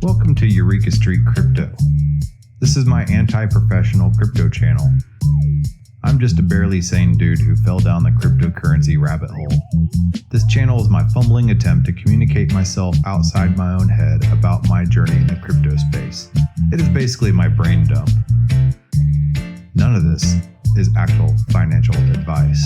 Welcome to Eureka Street Crypto. This is my anti-professional crypto channel. I'm just a barely sane dude who fell down the cryptocurrency rabbit hole. This channel is my fumbling attempt to communicate myself outside my own head about my journey in the crypto space. It is basically my brain dump. None of this is actual financial advice.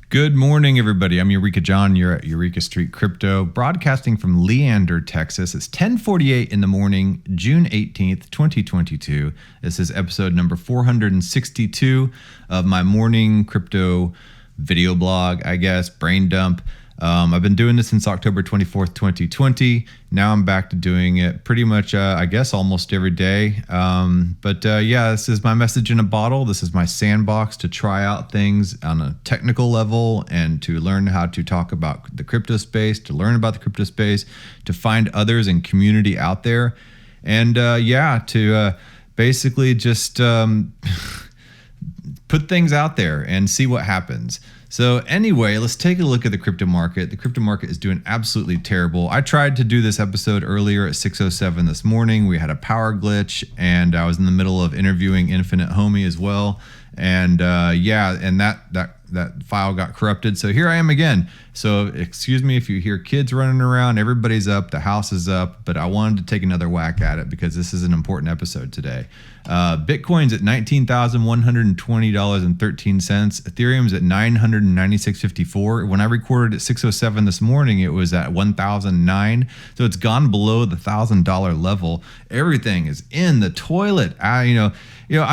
Good morning, everybody. I'm Eureka John. You're at Eureka Street Crypto, broadcasting from Leander, Texas. It's 10:48 in the morning, June 18th, 2022. This is episode number 462 of my morning crypto video blog, I guess, brain dump. I've been doing this since October 24th, 2020. Now I'm back to doing it pretty much, I guess, almost every day. Yeah, this is my message in a bottle. This is my sandbox to try out things on a technical level and to learn how to talk about the crypto space, to learn about the crypto space, to find others and community out there. And to basically just put things out there and see what happens. So anyway, let's take a look at the crypto market. The crypto market is doing absolutely terrible. I tried to do this episode earlier at 6:07 this morning. We had a power glitch and I was in the middle of interviewing Infinite Homie as well. And that file got corrupted. So here I am again. So excuse me if you hear kids running around, everybody's up, the house is up, but I wanted to take another whack at it because this is an important episode today. Bitcoin's at $19,120.13. Ethereum's at $996.54. When I recorded at 6:07 this morning, it was at $1,009. So it's gone below the $1,000 level. Everything is in the toilet. I'm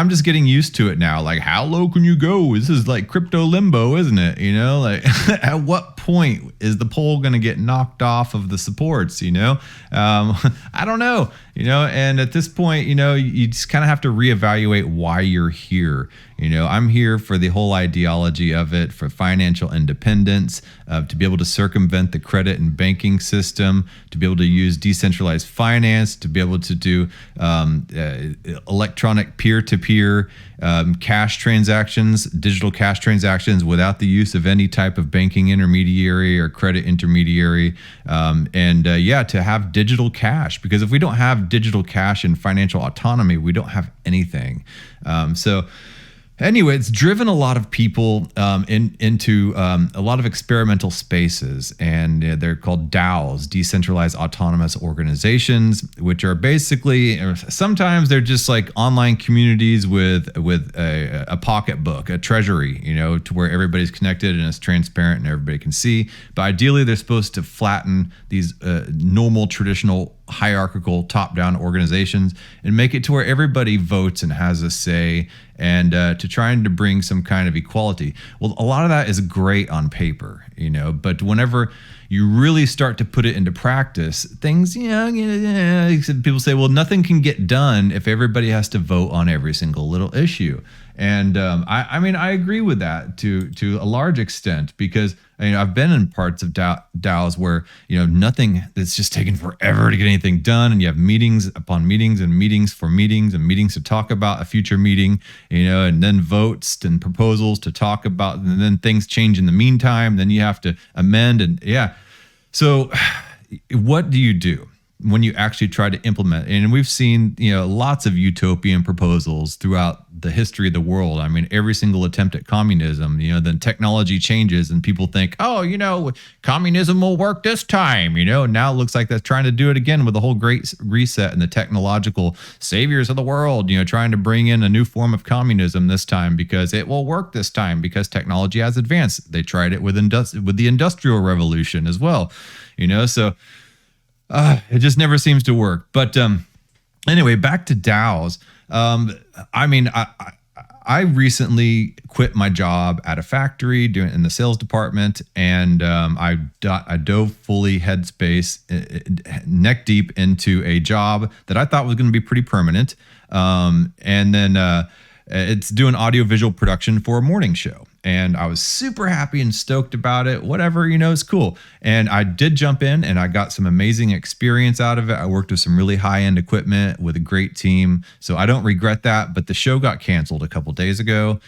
just getting used to it now. Like, how low can you go? This is like crypto limbo, isn't it? Like at what point is the pole going to get knocked off of the supports? I don't know, and at this point, you just kind of have to reevaluate why you're here. I'm here for the whole ideology of it, for financial independence, to be able to circumvent the credit and banking system, to be able to use decentralized finance, to be able to do electronic peer-to-peer cash transactions, digital cash transactions without the use of any type of banking intermediary or credit intermediary, to have digital cash. Because if we don't have digital cash and financial autonomy, we don't have anything. Anyway, it's driven a lot of people into a lot of experimental spaces, and they're called DAOs, decentralized autonomous organizations, which are basically, sometimes they're just like online communities with a pocketbook, a treasury, to where everybody's connected and it's transparent and everybody can see. But ideally, they're supposed to flatten these normal, traditional, hierarchical top-down organizations and make it to where everybody votes and has a say, and to trying to bring some kind of equality. Well, a lot of that is great on paper, but whenever you really start to put it into practice, things, people say, well, nothing can get done if everybody has to vote on every single little issue. And I agree with that to a large extent, because I've been in parts of DAOs where nothing, it's just taking forever to get anything done, and you have meetings upon meetings and meetings for meetings and meetings to talk about a future meeting, and then votes and proposals to talk about, and then things change in the meantime. Then you have to amend, and So what do you do when you actually try to implement? And we've seen, lots of utopian proposals throughout the history of the world. I mean, every single attempt at communism, then technology changes and people think, communism will work this time, now it looks like that's trying to do it again with the whole great reset and the technological saviors of the world, trying to bring in a new form of communism this time because it will work this time because technology has advanced. They tried it with the Industrial Revolution as well, so it just never seems to work. But anyway, back to DAOs. I recently quit my job at a factory in the sales department, and I dove fully headspace, neck deep into a job that I thought was going to be pretty permanent. It's doing audiovisual production for a morning show. and I was super happy and stoked about it. Whatever, it's cool. And I did jump in and I got some amazing experience out of it. I worked with some really high-end equipment with a great team. So I don't regret that. But the show got canceled a couple days ago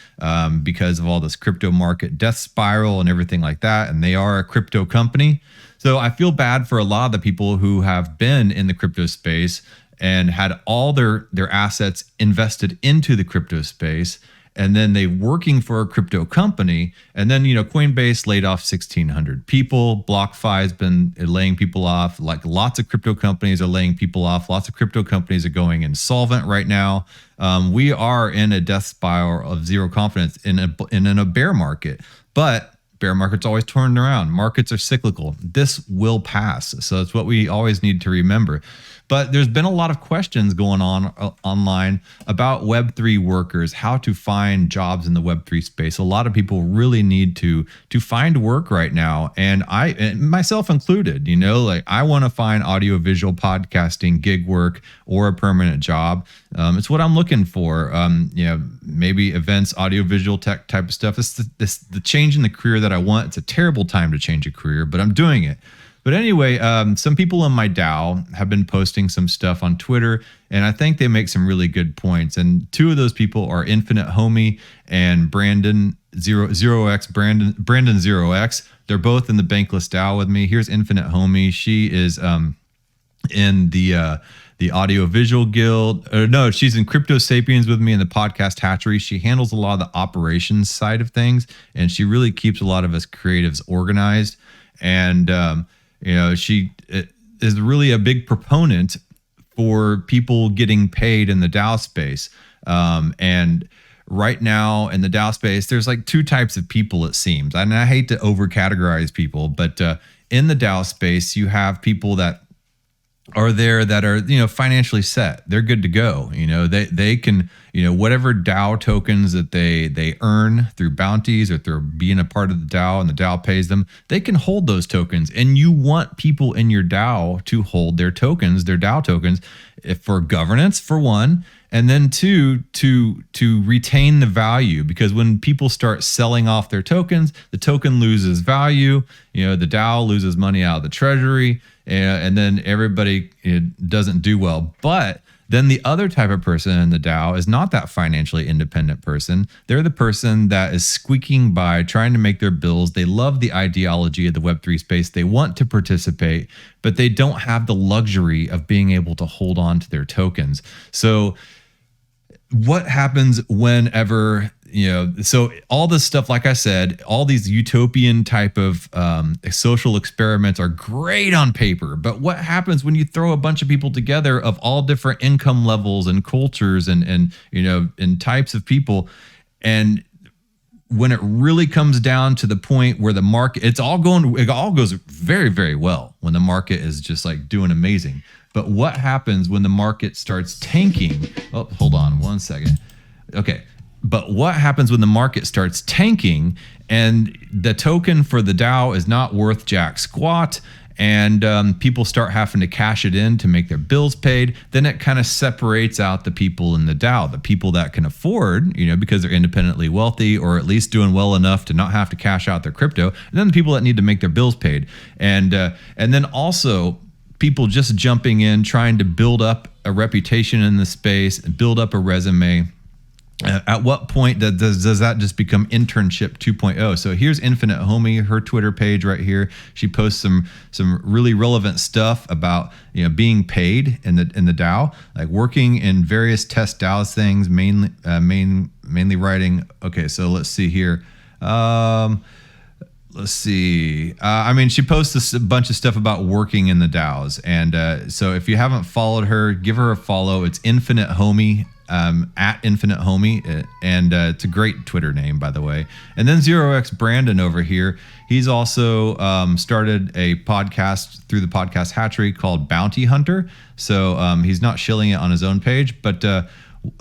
because of all this crypto market death spiral and everything like that. And they are a crypto company. So I feel bad for a lot of the people who have been in the crypto space and had all their assets invested into the crypto space. And then they working for a crypto company. And then, Coinbase laid off 1,600 people. BlockFi has been laying people off. Like lots of crypto companies are laying people off. Lots of crypto companies are going insolvent right now. We are in a death spiral of zero confidence in a bear market. But bear markets always turn around. Markets are cyclical. This will pass. So it's what we always need to remember. But there's been a lot of questions going on online about Web3 workers, how to find jobs in the Web3 space. A lot of people really need to find work right now. And myself included, I want to find audiovisual podcasting, gig work, or a permanent job. It's what I'm looking for. Maybe events, audiovisual tech type of stuff. It's the change in the career that I want. It's a terrible time to change a career, but I'm doing it. But anyway, some people in my DAO have been posting some stuff on Twitter, and I think they make some really good points. And two of those people are Infinite Homie and Brandon 0x. Brandon 0x. They're both in the BanklessDAO with me. Here's Infinite Homie. She is in the Audiovisual Guild. No, she's in CryptoSapiens with me in the Podcast Hatchery. She handles a lot of the operations side of things, and she really keeps a lot of us creatives organized. And she is really a big proponent for people getting paid in the DAO space. And right now in the DAO space, there's like two types of people, it seems. And I hate to over categorize people, but in the DAO space, you have people that are there that are, financially set. They're good to go. They can, whatever DAO tokens that they earn through bounties or through being a part of the DAO and the DAO pays them, they can hold those tokens. And you want people in your DAO to hold their tokens, their DAO tokens, for governance, for one, and then two, to retain the value. Because when people start selling off their tokens, the token loses value. The DAO loses money out of the treasury. And then everybody doesn't do well. But then the other type of person in the DAO is not that financially independent person. They're the person that is squeaking by, trying to make their bills. They love the ideology of the Web3 space. They want to participate, but they don't have the luxury of being able to hold on to their tokens. So what happens whenever, so all this stuff, like I said, all these utopian type of social experiments are great on paper, but what happens when you throw a bunch of people together of all different income levels and cultures and types of people, and when it really comes down to the point where the market, it all goes very, very well when the market is just like doing amazing. But what happens when the market starts tanking? Oh, hold on one second. Okay. But what happens when the market starts tanking and the token for the DAO is not worth jack squat, and people start having to cash it in to make their bills paid? Then it kind of separates out the people in the DAO, the people that can afford, because they're independently wealthy or at least doing well enough to not have to cash out their crypto, and then the people that need to make their bills paid. And then also people just jumping in, trying to build up a reputation in the space and build up a resume. At what point does that just become internship 2.0? So here's Infinite Homie, her Twitter page right here. She posts some really relevant stuff about being paid in the DAO, like working in various test DAOs things, mainly writing. Okay, so let's see here. Let's see. She posts a bunch of stuff about working in the DAOs, and so if you haven't followed her, give her a follow. It's Infinite Homie. At Infinite Homie, and it's a great Twitter name, by the way. And then 0x Brandon over here, he's also started a podcast through the Podcast Hatchery called Bounty Hunter. So he's not shilling it on his own page, but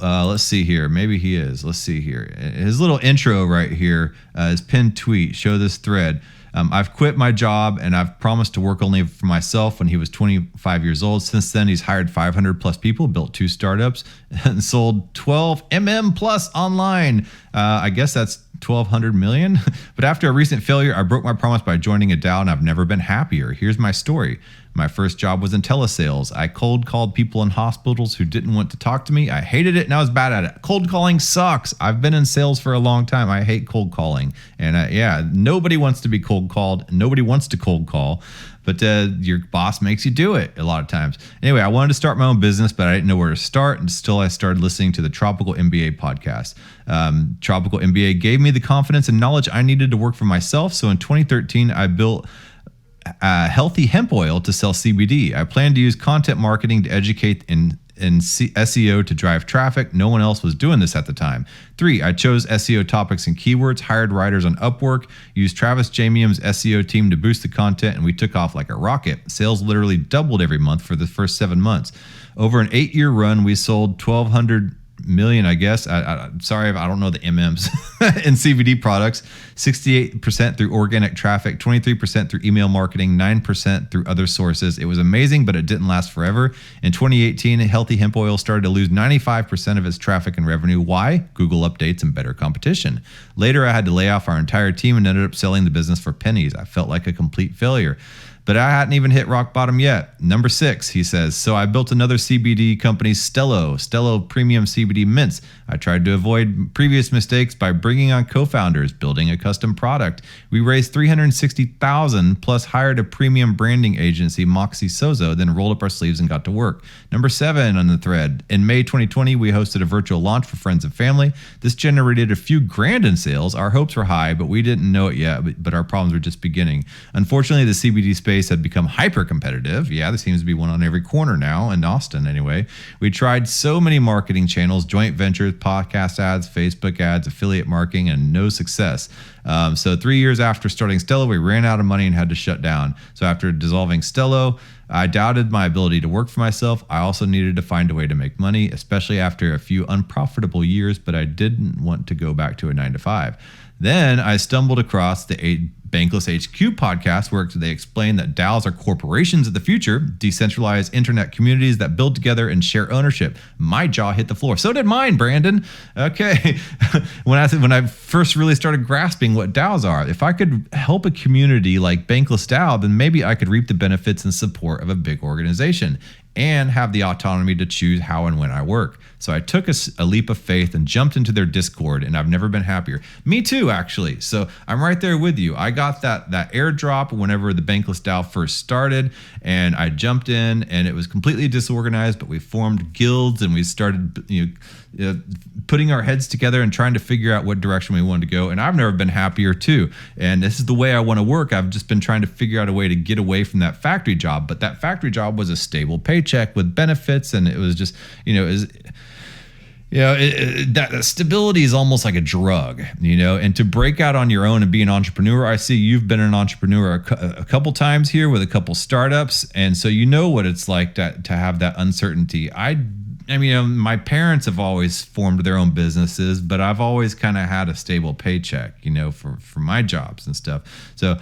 let's see here. Maybe he is. Let's see here. His little intro right here, his pinned tweet, show this thread. I've quit my job and I've promised to work only for myself when he was 25 years old. Since then, he's hired 500 plus people, built 2 startups, and sold 12 MM plus online. I guess that's 1,200 million. But after a recent failure, I broke my promise by joining a DAO, and I've never been happier. Here's my story. My first job was in telesales. I cold called people in hospitals who didn't want to talk to me. I hated it and I was bad at it. Cold calling sucks. I've been in sales for a long time. I hate cold calling. And nobody wants to be cold called. Nobody wants to cold call. But your boss makes you do it a lot of times. Anyway, I wanted to start my own business, but I didn't know where to start. And still, I started listening to the Tropical MBA podcast. Tropical MBA gave me the confidence and knowledge I needed to work for myself. So in 2013, I built healthy hemp oil to sell CBD. I plan to use content marketing to educate in SEO to drive traffic. No one else was doing this at the time. 3, I chose SEO topics and keywords, hired writers on Upwork, used Travis Jamium's SEO team to boost the content, and we took off like a rocket. Sales literally doubled every month for the first 7 months. Over an 8-year run, we sold 1,200 million, I guess. Sorry, I don't know the MMs in CBD products. 68% through organic traffic, 23% through email marketing, 9% through other sources. It was amazing, but it didn't last forever. In 2018, Healthy Hemp Oil started to lose 95% of its traffic and revenue. Why? Google updates and better competition. Later, I had to lay off our entire team and ended up selling the business for pennies. I felt like a complete failure. But I hadn't even hit rock bottom yet. Number 6, he says, so I built another CBD company, Stello Premium CBD Mints. I tried to avoid previous mistakes by bringing on co-founders, building a custom product. We raised $360,000 plus hired a premium branding agency, Moxie Sozo, then rolled up our sleeves and got to work. Number 7 on the thread. In May 2020, we hosted a virtual launch for friends and family. This generated a few grand in sales. Our hopes were high, but we didn't know it yet, but our problems were just beginning. Unfortunately, the CBD space had become hyper competitive. Yeah, there seems to be one on every corner now in Austin anyway. We tried so many marketing channels, joint ventures, podcast ads, Facebook ads, affiliate marketing, and no success. So 3 years after starting Stello, we ran out of money and had to shut down. So after dissolving Stello, I doubted my ability to work for myself. I also needed to find a way to make money, especially after a few unprofitable years, but I didn't want to go back to a 9-to-5. Then I stumbled across the Bankless HQ podcast, where they explain that DAOs are corporations of the future, decentralized internet communities that build together and share ownership. My jaw hit the floor. So did mine, Brandon. Okay. When I first really started grasping what DAOs are, if I could help a community like BanklessDAO, then maybe I could reap the benefits and support of a big organization and have the autonomy to choose how and when I work. So I took a leap of faith and jumped into their Discord, and I've never been happier. Me too, actually. So I'm right there with you. I got that airdrop whenever the BanklessDAO first started, and I jumped in, and it was completely disorganized, but we formed guilds, and we started putting our heads together and trying to figure out what direction we wanted to go. And I've never been happier too. And this is the way I want to work. I've just been trying to figure out a way to get away from that factory job. But that factory job was a stable paycheck with benefits. And it was just, that stability is almost like a drug, and to break out on your own and be an entrepreneur. I see you've been an entrepreneur a couple times here with a couple startups. And so you know what it's like to have that uncertainty. I mean, my parents have always formed their own businesses, but I've always kind of had a stable paycheck, for my jobs and stuff. So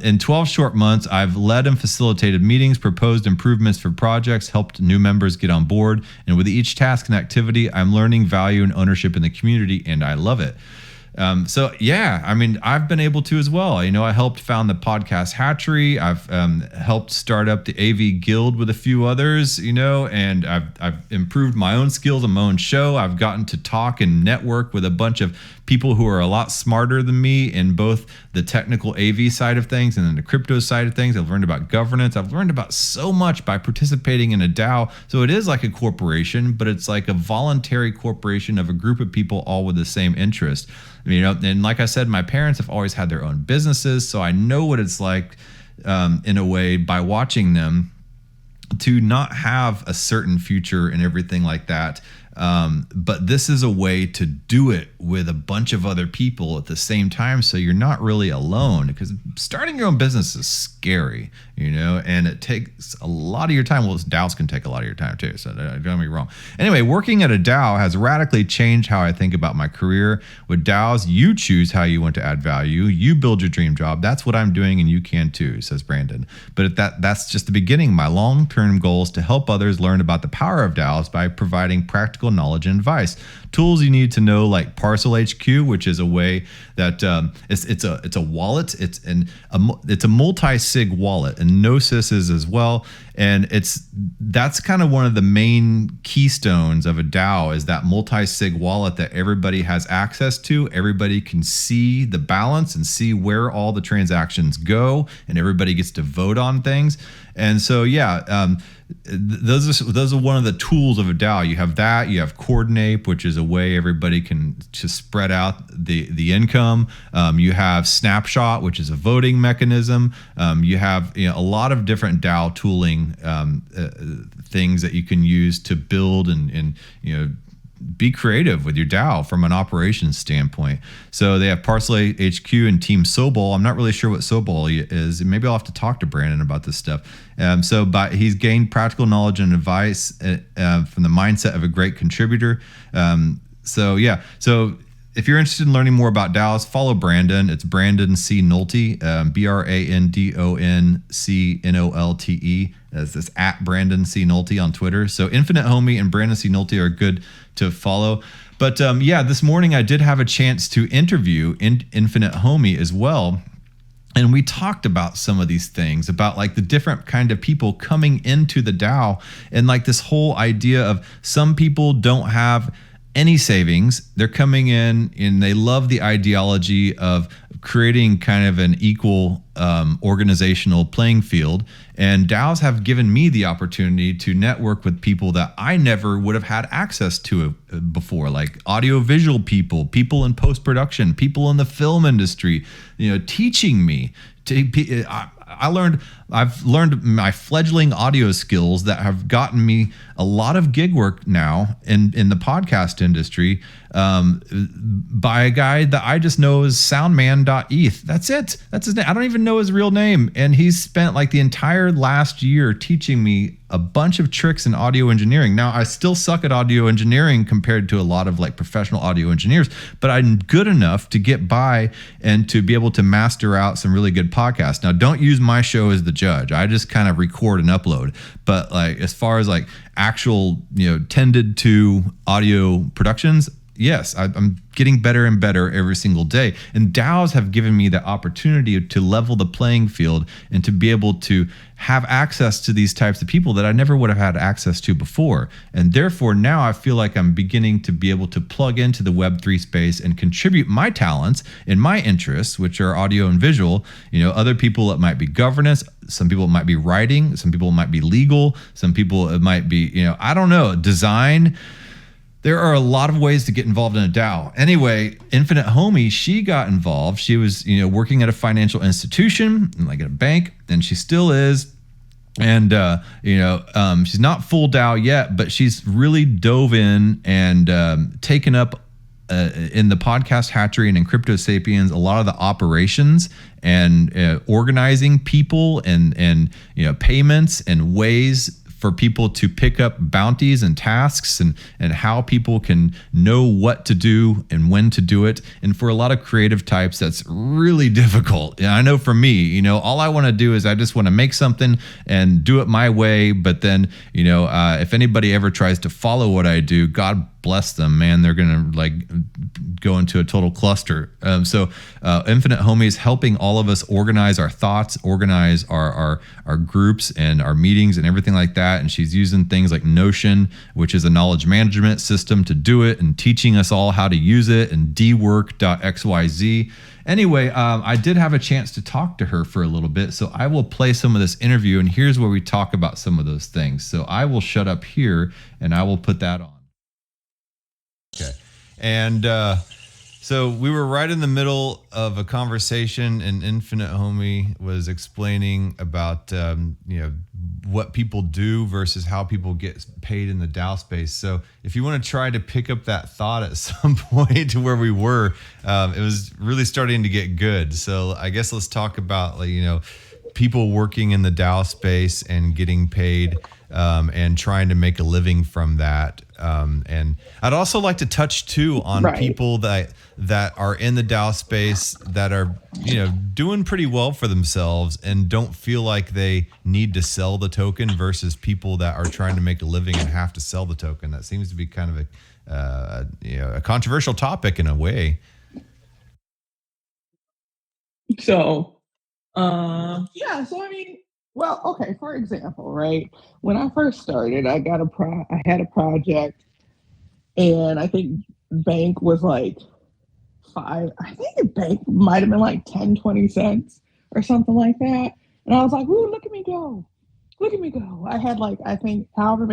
in 12 short months, I've led and facilitated meetings, proposed improvements for projects, helped new members get on board. And with each task and activity, I'm learning value and ownership in the community, and I love it. I've been able to as well. I helped found the Podcast Hatchery. I've helped start up the AV Guild with a few others, and I've improved my own skills on my own show. I've gotten to talk and network with a bunch of people who are a lot smarter than me in both the technical AV side of things and then the crypto side of things. I've learned about governance. I've learned about so much by participating in a DAO. So it is like a corporation, but it's like a voluntary corporation of a group of people all with the same interest. And like I said, my parents have always had their own businesses, so I know what it's like in a way by watching them to not have a certain future and everything like that. But this is a way to do it with a bunch of other people at the same time, so you're not really alone, because starting your own business is scary, and it takes a lot of your time. Well, DAOs can take a lot of your time too, so don't get me wrong. Anyway, working at a DAO has radically changed how I think about my career. With DAOs, you choose how you want to add value. You build your dream job. That's what I'm doing, and you can too, says Brandon. But that's just the beginning. My long-term goal is to help others learn about the power of DAOs by providing practical knowledge and advice. tools you need to know, like Parcel HQ, which is a way that it's a wallet. It's a multi-sig wallet, and Gnosis is as well. And that's kind of one of the main keystones of a DAO, is that multi-sig wallet that everybody has access to. Everybody can see the balance and see where all the transactions go, and everybody gets to vote on things. And so, those are one of the tools of a DAO. You have that. You have Coordinape, which is a way everybody can just spread out the income. You have Snapshot, which is a voting mechanism. You have a lot of different DAO tooling things that you can use to build and be creative with your DAO from an operations standpoint. So they have Parcel HQ and Team Sobol. I'm not really sure what Sobol is. Maybe I'll have to talk to Brandon about this stuff. He's gained practical knowledge and advice from the mindset of a great contributor. So if you're interested in learning more about DAOs, follow Brandon. It's Brandon C. Nolte, BrandonCnolte. That's at Brandon C. Nolte on Twitter. So Infinite Homie and Brandon C. Nolte are good to follow. But this morning I did have a chance to interview Infinite Homie as well. And we talked about some of these things, about like the different kind of people coming into the DAO, and like this whole idea of some people don't have any savings. They're coming in and they love the ideology of creating kind of an equal organizational playing field. And DAOs have given me the opportunity to network with people that I never would have had access to before, like audiovisual people in post-production, people in the film industry, teaching me. I've learned my fledgling audio skills that have gotten me a lot of gig work now in the podcast industry by a guy that I just know as soundman.eth. That's it. That's his name. I don't even know his real name. And he's spent like the entire last year teaching me a bunch of tricks in audio engineering. Now, I still suck at audio engineering compared to a lot of like professional audio engineers, but I'm good enough to get by and to be able to master out some really good podcasts. Now, don't use my show as the judge. I just kind of record and upload. But like as far as like actual, tended to audio productions, yes, I'm getting better and better every single day. And DAOs have given me the opportunity to level the playing field and to be able to have access to these types of people that I never would have had access to before. And therefore, now I feel like I'm beginning to be able to plug into the Web3 space and contribute my talents and my interests, which are audio and visual. Other people, it might be governance. Some people, it might be writing. Some people, it might be legal. Some people, it might be, I don't know, design. There are a lot of ways to get involved in a DAO. Anyway, Infinite Homie, she got involved. She was, working at a financial institution, like at a bank, and she still is. And, she's not full DAO yet, but she's really dove in and taken up in the Podcast Hatchery and in CryptoSapiens, a lot of the operations and organizing people and payments and ways for people to pick up bounties and tasks and how people can know what to do and when to do it. And for a lot of creative types, that's really difficult. And I know for me, all I want to do is I just want to make something and do it my way. But then, if anybody ever tries to follow what I do, God bless them, man, they're going to go into a total cluster. So Infinite Homie is helping all of us organize our thoughts, organize our groups and our meetings and everything like that. And she's using things like Notion, which is a knowledge management system, to do it, and teaching us all how to use it, and dwork.xyz. Anyway, I did have a chance to talk to her for a little bit, so I will play some of this interview, and here's where we talk about some of those things. So I will shut up here and I will put that on. Okay. And so we were right in the middle of a conversation, and Infinite Homie was explaining about what people do versus how people get paid in the DAO space. So if you want to try to pick up that thought at some point to where we were, it was really starting to get good. So I guess let's talk about people working in the DAO space and getting paid and trying to make a living from that. And I'd also like to touch too on people that are in the DAO space that are, doing pretty well for themselves and don't feel like they need to sell the token versus people that are trying to make a living and have to sell the token. That seems to be kind of a controversial topic in a way. So, yeah. So I mean, well, okay. For example, right when I first started, I had a project, and I think bank was like five. I think the bank might have been like 10, 20 cents or something like that. And I was like, "Ooh, look at me go! Look at me go!" I had like I think however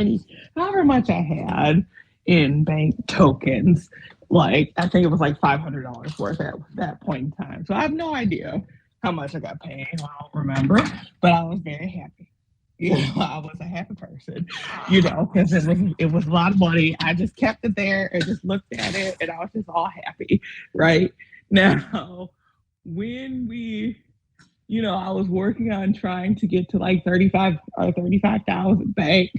much I had in bank tokens. Like I think it was like $500 worth at that point in time. So I have no idea how much I got paid. I don't remember, but I was very happy. I was a happy person, because it was a lot of money. I just kept it there and just looked at it, and I was just all happy, right? Now, when I was working on trying to get to like 35,000 bank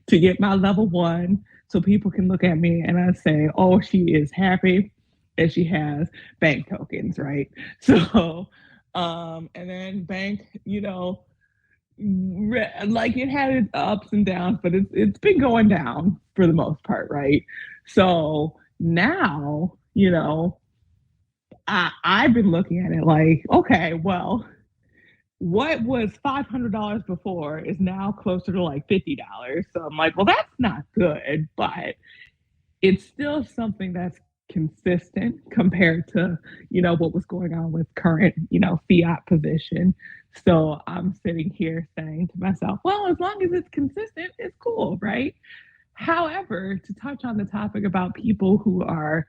to get my level one, so people can look at me and I say, "Oh, she is happy that she has bank tokens," right? So, and then bank, like it had its ups and downs, but it's been going down for the most part, right? So now, I've been looking at it like, okay, well, what was $500 before is now closer to like $50. So I'm like, well, that's not good, but it's still something that's consistent compared to what was going on with current fiat position. So I'm sitting here saying to myself, well, as long as it's consistent, it's cool, right? However, to touch on the topic about people who are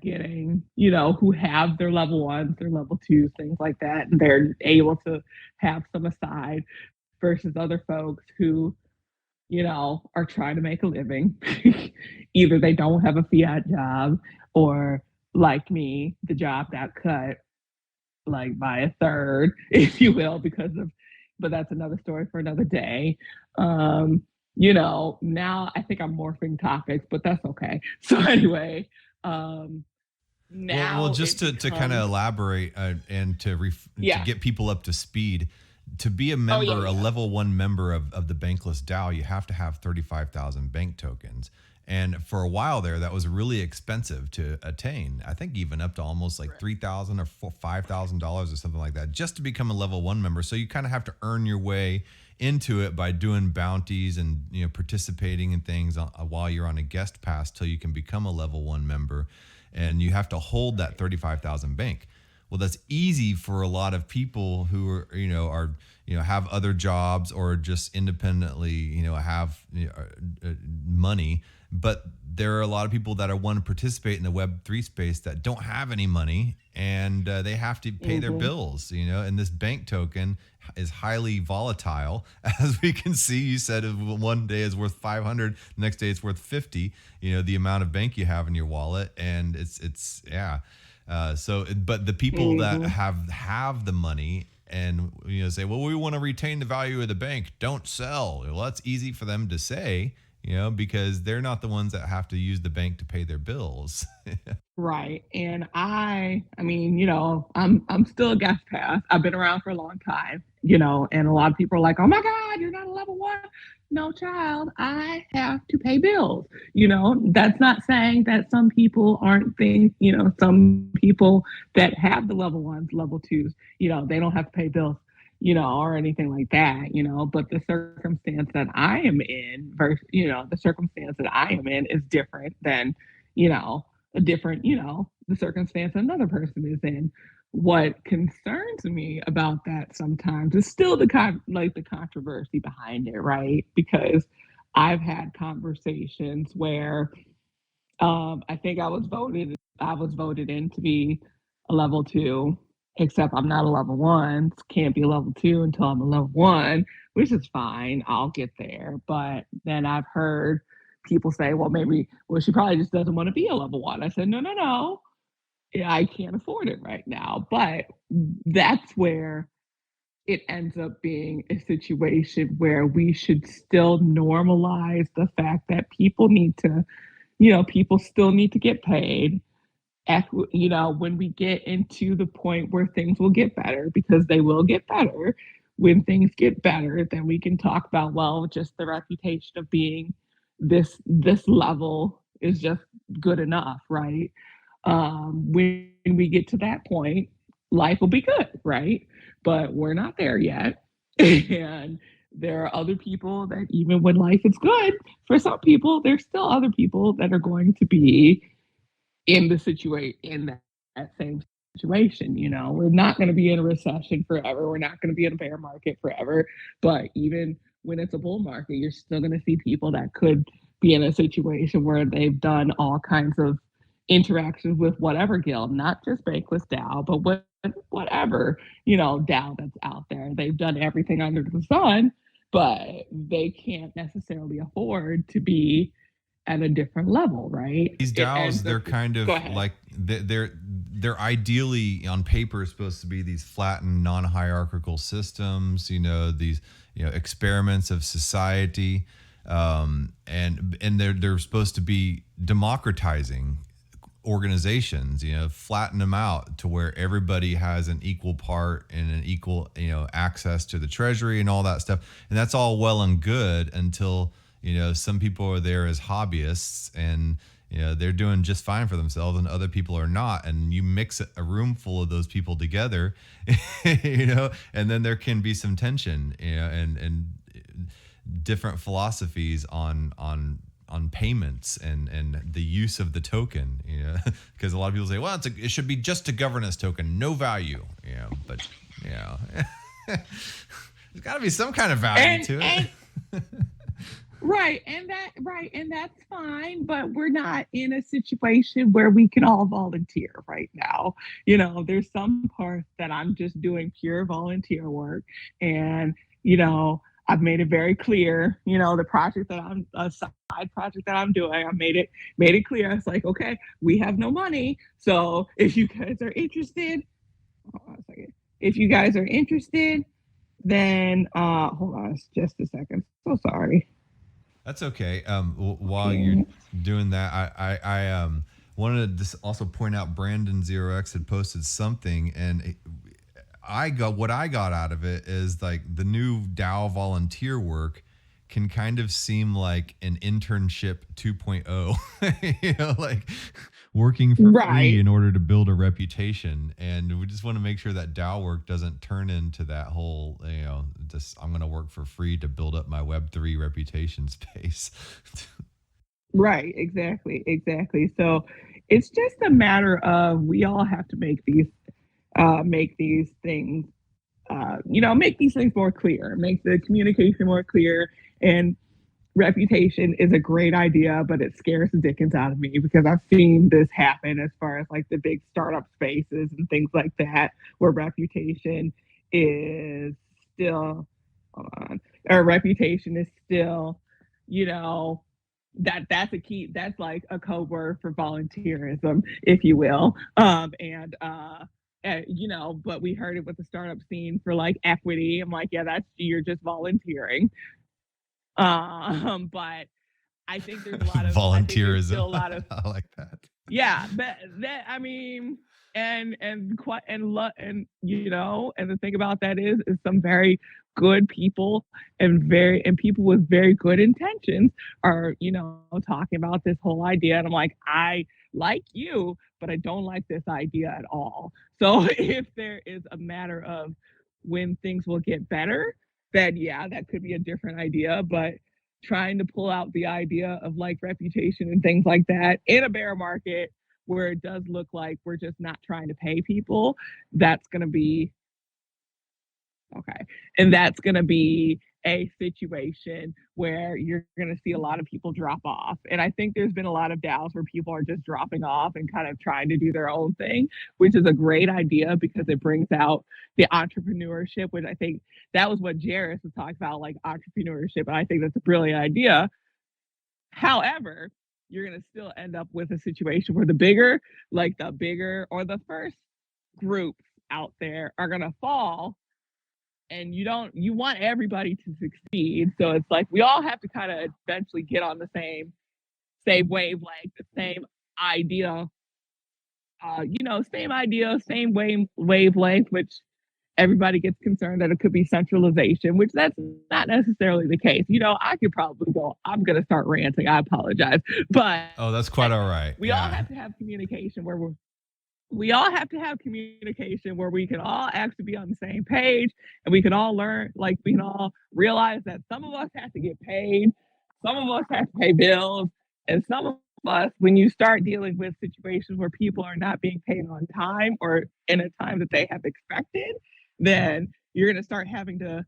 getting, who have their level ones, their level twos, things like that, and they're able to have some aside versus other folks who are trying to make a living. Either they don't have a fiat job, or like me, the job got cut like by a third, if you will, but that's another story for another day. Now I think I'm morphing topics, but that's okay. So anyway, Well, now just to kind of elaborate and to get people up to speed, to be a member, a level one member of the Bankless DAO, you have to have 35,000 bank tokens. And for a while there, that was really expensive to attain. I think even up to almost like $3,000 or $5,000 or something like that, just to become a level one member. So you kind of have to earn your way into it by doing bounties and participating in things while you're on a guest pass till you can become a level one member. And you have to hold that 35,000 bank. Well, that's easy for a lot of people who are have other jobs or just independently have money. But there are a lot of people that want to participate in the Web3 space that don't have any money, and they have to pay their bills. And this bank token is highly volatile, as we can see. You said one day is worth 500, the next day it's worth 50. The amount of bank you have in your wallet, and it's. But the people that have the money and say, well, we want to retain the value of the bank, don't sell. Well, that's easy for them to say, because they're not the ones that have to use the bank to pay their bills. Right. And I mean, I'm still a guest pass. I've been around for a long time, and a lot of people are like, oh my God, you're not a level one. No, child, I have to pay bills. That's not saying that some people aren't some people that have the level ones, level twos, they don't have to pay bills, or anything like that, but the circumstance that I am in versus, the circumstance that I am in is different than, the circumstance another person is in. What concerns me about that sometimes is still the controversy behind it, right? Because I've had conversations where I think I was voted in to be a level two, except I'm not a level one. Can't be a level two until I'm a level one, which is fine. I'll get there. But then I've heard people say, well, she probably just doesn't want to be a level one. I said, no. I can't afford it right now. But that's where it ends up being a situation where we should still normalize the fact that people still need to get paid. When we get into the point where things will get better, because they will get better. When things get better, then we can talk about, well, just the reputation of being this level is just good enough, right? When we get to that point, life will be good, right? But we're not there yet. And there are other people that, even when life is good, for some people, there's still other people that are going to be in the situation, in that same situation. We're not going to be in a recession forever. We're not going to be in a bear market forever. But even when it's a bull market, you're still going to see people that could be in a situation where they've done all kinds of interactions with whatever guild, not just BanklessDAO, but whatever, DAO that's out there. They've done everything under the sun, but they can't necessarily afford to be at a different level, right? These DAOs, they're kind of like they're ideally on paper supposed to be these flattened, non-hierarchical systems. These experiments of society, and they're supposed to be democratizing organizations. Flatten them out to where everybody has an equal part and an equal access to the treasury and all that stuff. And that's all well and good until some people are there as hobbyists and they're doing just fine for themselves and other people are not. And you mix a room full of those people together, and then there can be some tension, and different philosophies on payments and the use of the token, because a lot of people say, well, it should be just a governance token, no value, but there's got to be some kind of value to it. Right. And that's fine, but we're not in a situation where we can all volunteer right now. There's some parts that I'm just doing pure volunteer work. And, I've made it very clear, the project that a side project that I'm doing, I made it clear. It's like, okay, we have no money. So if you guys are interested, hold on a second. If you guys are interested, then hold on just a second. So sorry. That's okay. While you're doing that, I wanted to also point out Brandon 0x had posted something, and what I got out of it is like the new DAO volunteer work can kind of seem like an internship 2.0, like working for free in order to build a reputation. And we just want to make sure that DAO work doesn't turn into that whole, just I'm going to work for free to build up my Web3 reputation space. Right. Exactly. So it's just a matter of, we all have to make these things, make these things more clear, make the communication more clear. And reputation is a great idea, but it scares the dickens out of me because I've seen this happen as far as like the big startup spaces and things like that, where reputation is still, that's a key, that's like a code word for volunteerism, if you will. But we heard it with the startup scene for like equity. I'm like, yeah, you're just volunteering. But I think there's a lot of volunteerism. I like that. Yeah, but that, I mean, and the thing about that is some very good people and people with very good intentions are, talking about this whole idea. And I'm like, I like you, but I don't like this idea at all. So if there is a matter of when things will get better, then yeah, that could be a different idea. But trying to pull out the idea of like reputation and things like that in a bear market where it does look like we're just not trying to pay people, that's going to be okay. And that's going to be a situation where you're going to see a lot of people drop off. And I think there's been a lot of DAOs where people are just dropping off and kind of trying to do their own thing, which is a great idea because it brings out the entrepreneurship, which I think that was what Jairus was talking about, like entrepreneurship. And I think that's a brilliant idea. However, you're going to still end up with a situation where the bigger or the first groups out there are going to fall. And you want everybody to succeed. So it's like we all have to kind of eventually get on the same wavelength, the same idea, same wavelength, which everybody gets concerned that it could be centralization, which that's not necessarily the case. I could probably go, I'm going to start ranting. I apologize. But oh, that's quite all right. We all have to have communication where we all have to have communication where we can all actually be on the same page, and we can all learn, like we can all realize that some of us have to get paid, some of us have to pay bills, and some of us, when you start dealing with situations where people are not being paid on time or in a time that they have expected, then you're going to start having to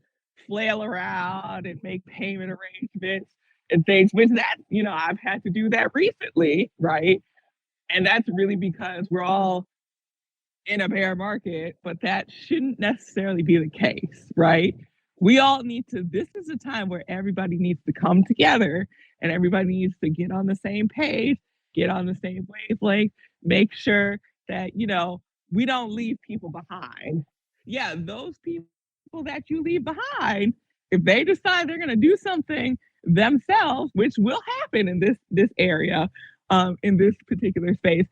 flail around and make payment arrangements and things, which that, I've had to do that recently, right? And that's really because we're all in a bear market, but that shouldn't necessarily be the case, right? We all need to, this is a time where everybody needs to come together and everybody needs to get on the same page, get on the same wavelength, make sure that, we don't leave people behind. Yeah, those people that you leave behind, if they decide they're going to do something themselves, which will happen in this area, in this particular space,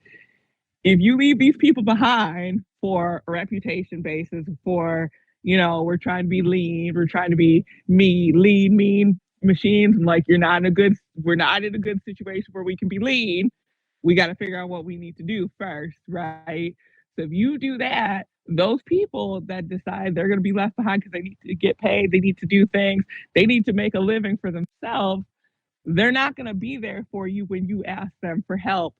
if you leave these people behind for a reputation basis, for, we're trying to be lean, we're trying to be lean, mean machines, and like we're not in a good situation where we can be lean, we got to figure out what we need to do first, right? So if you do that, those people that decide they're going to be left behind because they need to get paid, they need to do things, they need to make a living for themselves, they're not going to be there for you when you ask them for help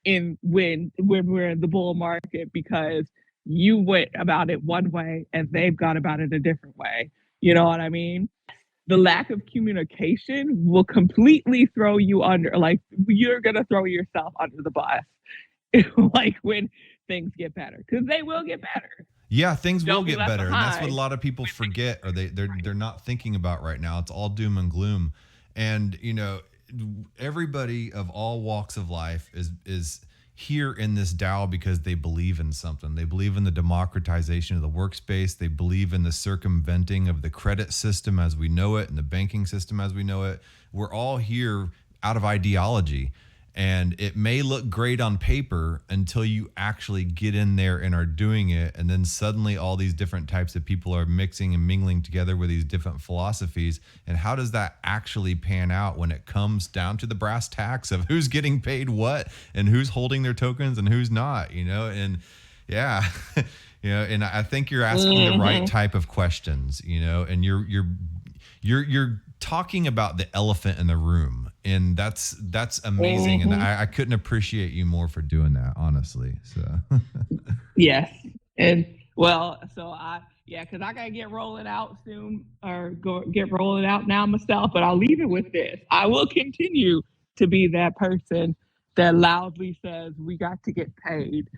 when we're in the bull market, because you went about it one way and they've gone about it a different way. You know what I mean? The lack of communication will completely throw you under, like you're going to throw yourself under the bus, like when things get better, because they will get better. Yeah, things will get better. And that's what a lot of people forget, or they're not thinking about right now. It's all doom and gloom. And, everybody of all walks of life is here in this DAO because they believe in something. They believe in the democratization of the workspace. They believe in the circumventing of the credit system as we know it and the banking system as we know it. We're all here out of ideology. And it may look great on paper until you actually get in there and are doing it. And then suddenly all these different types of people are mixing and mingling together with these different philosophies. And how does that actually pan out when it comes down to the brass tacks of who's getting paid what and who's holding their tokens and who's not, And yeah, and I think you're asking the right type of questions, and you're talking about the elephant in the room, and that's amazing. And I couldn't appreciate you more for doing that, honestly. So yes. And well, so because I gotta get rolling out soon, or get rolling out now myself, but I'll leave it with this. I will continue to be that person that loudly says we got to get paid.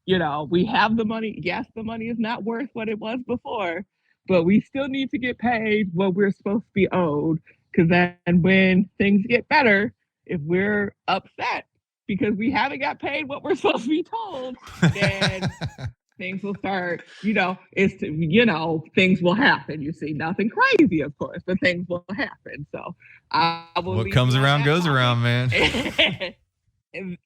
We have the money. Yes, the money is not worth what it was before, but we still need to get paid what we're supposed to be owed. Because then when things get better, if we're upset because we haven't got paid what we're supposed to be told, then things will start, things will happen. You see, nothing crazy, of course, but things will happen. So I will. What comes around goes around, man.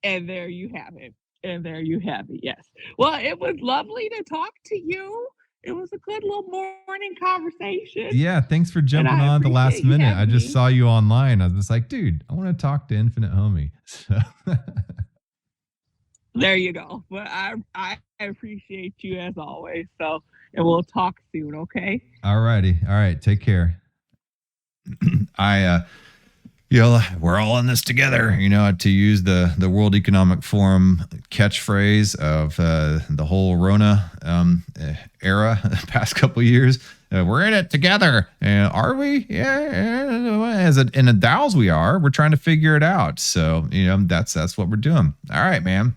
and there you have it. And there you have it. Yes. Well, it was lovely to talk to you. It was a good little morning conversation. Yeah, thanks for jumping on at the last minute. I just saw you online. I was just like, dude, I want to talk to Infinite Homie. So. There you go. Well, I appreciate you as always. So, and we'll talk soon, okay? All righty. All right. Take care. We're all in this together, to use the World Economic Forum catchphrase of the whole Rona era, the past couple of years. We're in it together. Are we? Yeah. In the DAOs we are. We're trying to figure it out. So, that's what we're doing. All right, man.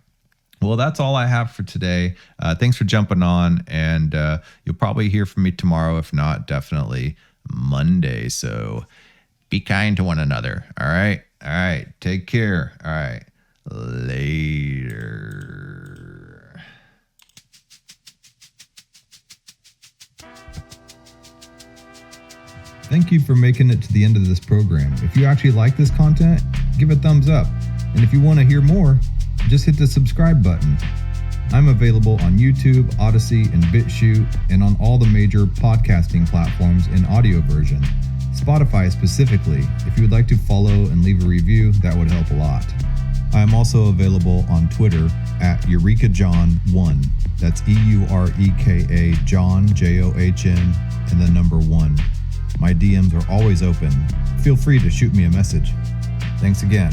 Well, that's all I have for today. Thanks for jumping on. And you'll probably hear from me tomorrow. If not, definitely Monday. So be kind to one another. All right. All right. Take care. All right. Later. Thank you for making it to the end of this program. If you actually like this content, give a thumbs up. And if you want to hear more, just hit the subscribe button. I'm available on YouTube, Odyssey, and BitChute, and on all the major podcasting platforms in audio version. Spotify specifically. If you would like to follow and leave a review, that would help a lot. I am also available on Twitter at EurekaJohn1. That's EUREKA John, JOHN, and the number 1. My DMs are always open. Feel free to shoot me a message. Thanks again.